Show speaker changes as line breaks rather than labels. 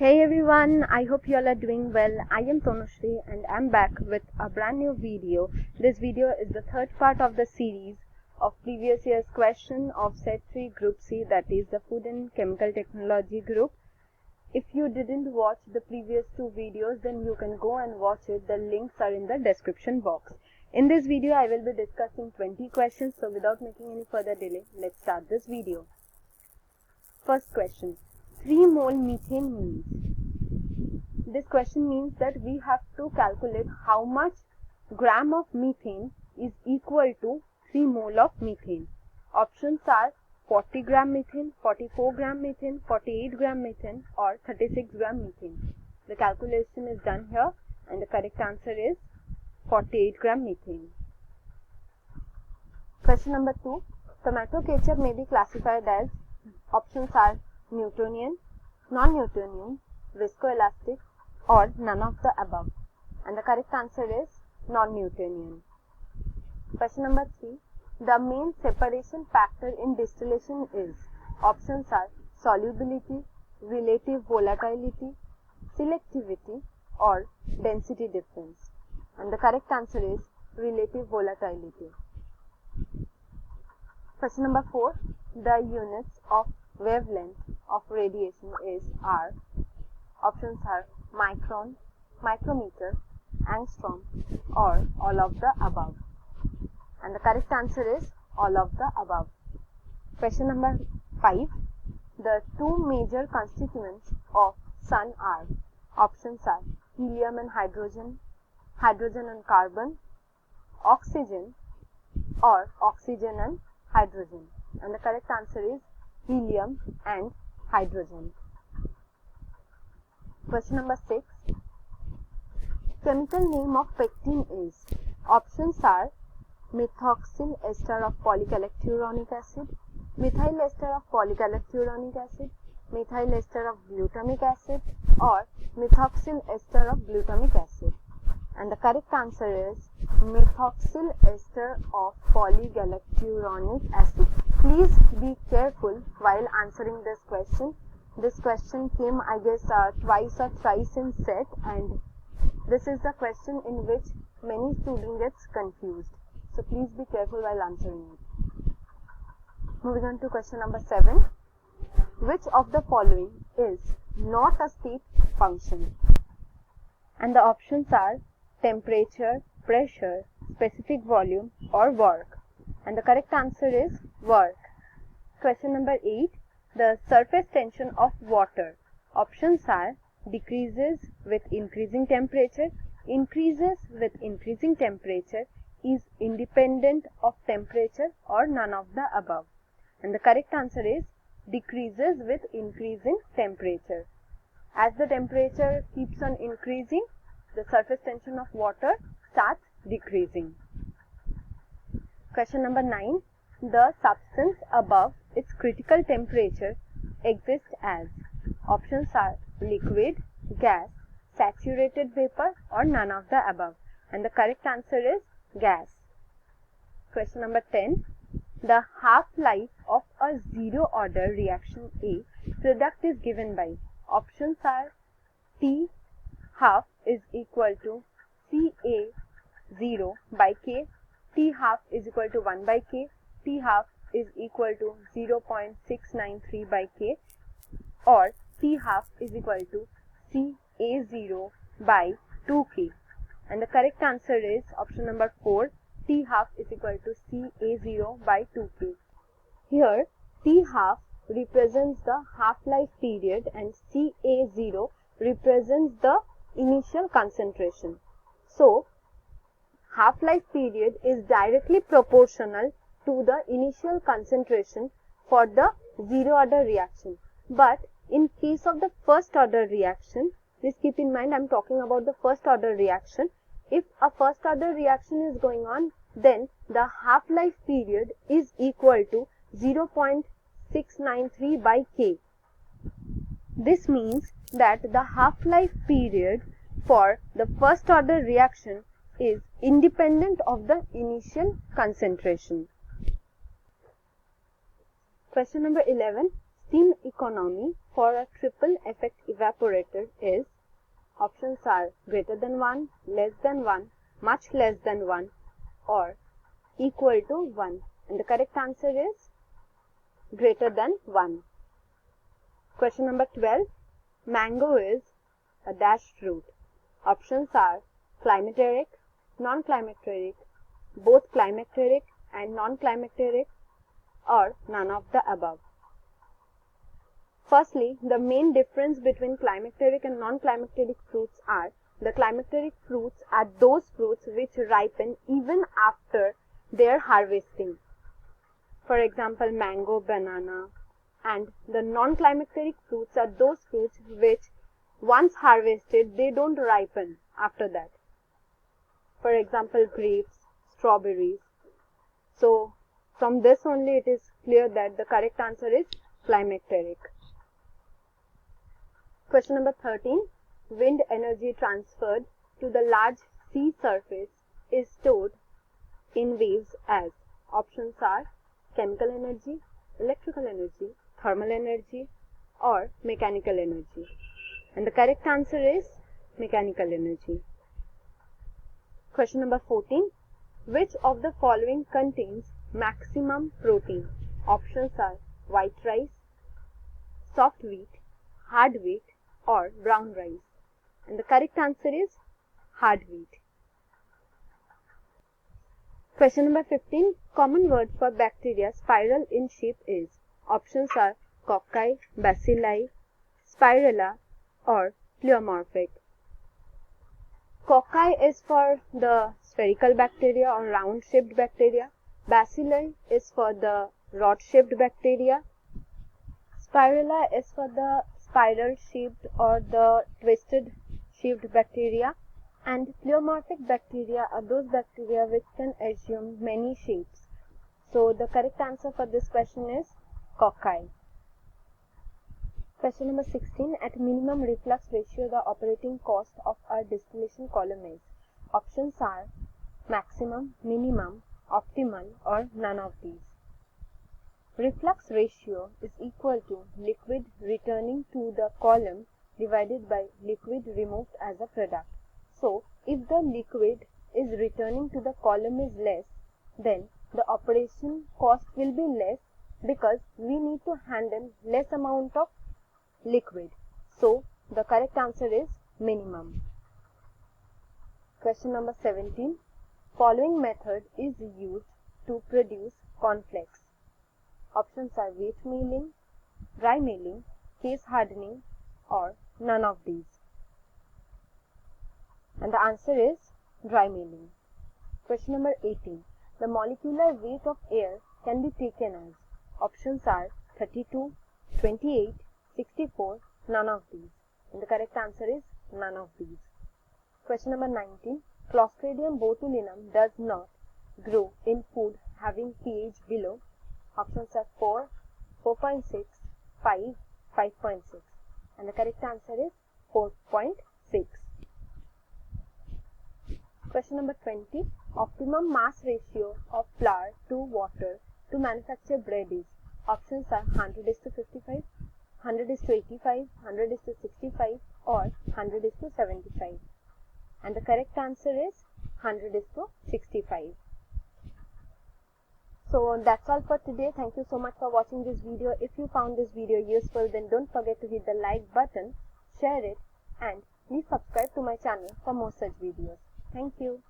Hey everyone, I hope you all are doing well. I am Tonushri and I'm back with a brand new video. This video is the third part of the series of previous year's question of Set 3 Group C, that is the Food and Chemical Technology group. If you didn't watch the previous two videos, then you can go and watch it. The links are in the description box. In this video, I will be discussing 20 questions. So without making any further delay, let's start this video. First question. 3 mole methane means. This question means that we have to calculate how much gram of methane is equal to 3 mole of methane. Options are 40 gram methane, 44 gram methane, 48 gram methane or 36 gram methane. The calculation is done here and the correct answer is 48 gram methane. Question number 2. Tomato ketchup may be classified as, options are Newtonian, non-Newtonian, viscoelastic or none of the above, and the correct answer is non-Newtonian. Question number 3. The main separation factor in distillation is, options are solubility, relative volatility, selectivity or density difference, and the correct answer is relative volatility. Question number 4. The units of wavelength of radiation is are, options are micron, micrometer, angstrom or all of the above, and the correct answer is all of the above. Question number 5. The two major constituents of sun are, options are helium and hydrogen, hydrogen and carbon, oxygen or oxygen and hydrogen, and the correct answer is helium and hydrogen. Question number 6. Chemical name of pectin is, options are methoxyl ester of polygalacturonic acid, methyl ester of polygalacturonic acid, methyl ester of glutamic acid or methoxyl ester of glutamic acid, and the correct answer is methoxyl ester of polygalacturonic acid. Please be careful while answering this question. This question came, I guess, twice or thrice in set, and this is the question in which many students gets confused. So please be careful while answering it. Moving on to question number 7. Which of the following is not a state function? And the options are temperature, pressure, specific volume or work, and the correct answer is work. Question number 8. The surface tension of water, options are decreases with increasing temperature, increases with increasing temperature, is independent of temperature or none of the above, and the correct answer is decreases with increasing temperature. As the temperature keeps on increasing, the surface tension of water starts decreasing. Question number 9. The substance above its critical temperature exists as, options are liquid, gas, saturated vapor or none of the above, and the correct answer is gas. Question number 10. The half-life of a zero order reaction A product is given by, options are T half is equal to Ca0 by K, T half is equal to 1 by K, T half is equal to 0.693 by K or T half is equal to Ca0 by 2K, and the correct answer is option number 4, T half is equal to Ca0 by 2K. Here T half represents the half-life period and Ca0 represents the initial concentration. So half-life period is directly proportional to the initial concentration for the zero order reaction. But in case of the first order reaction, please keep in mind I am talking about the first order reaction. If a first order reaction is going on, then the half-life period is equal to 0.693 by K. This means that the half-life period for the first order reaction is independent of the initial concentration. Question number 11. steam economy for a triple effect evaporator is, options are greater than 1, less than 1, much less than 1 or equal to 1. And the correct answer is greater than 1. Question number 12. Mango is a dash fruit. Options are climacteric, non-climacteric, both climacteric and non-climacteric, or none of the above. Firstly, the main difference between climacteric and non-climacteric fruits are the climacteric fruits are those fruits which ripen even after their harvesting. For example, mango, banana. And the non-climacteric fruits are those fruits which once harvested they don't ripen after that. For example, grapes, strawberries. So from this only it is clear that the correct answer is climacteric. Question number 13. Wind energy transferred to the large sea surface is stored in waves as, options are chemical energy, electrical energy, thermal energy or mechanical energy. And the correct answer is mechanical energy. Question number 14. Which of the following contains maximum protein? Options are white rice, soft wheat, hard wheat or brown rice. And the correct answer is hard wheat. Question number 15. Common word for bacteria spiral in shape is, options are cocci, bacilli, spirilla or pleomorphic. Cocci is for the spherical bacteria or round shaped bacteria. Bacilli is for the rod shaped bacteria. Spirilla is for the spiral shaped or the twisted shaped bacteria. And pleomorphic bacteria are those bacteria which can assume many shapes. So the correct answer for this question is cocci. Question number 16. At minimum reflux ratio, the operating cost of a distillation column is, options are maximum, minimum, optimal or none of these. Reflux ratio is equal to liquid returning to the column divided by liquid removed as a product. So, if the liquid is returning to the column is less, then the operation cost will be less because we need to handle less amount of liquid. So, the correct answer is minimum. Question number 17. Following method is used to produce cornflakes. Options are wheat milling, dry milling, case hardening or none of these. And the answer is dry milling. Question number 18. The molecular weight of air can be taken as, options are 32, 28, 64, none of these. And the correct answer is none of these. Question number 19. Clostridium botulinum does not grow in food having pH below, options are 4, 4.6, 5, 5.6. And the correct answer is 4.6. Question number 20. Optimum mass ratio of flour to water to manufacture bread is, options are 100:55, 100:85, 100:65 or 100:75. And the correct answer is 100:65. So that's all for today. Thank you so much for watching this video. If you found this video useful, then don't forget to hit the like button, share it and please subscribe to my channel for more such videos. Thank you.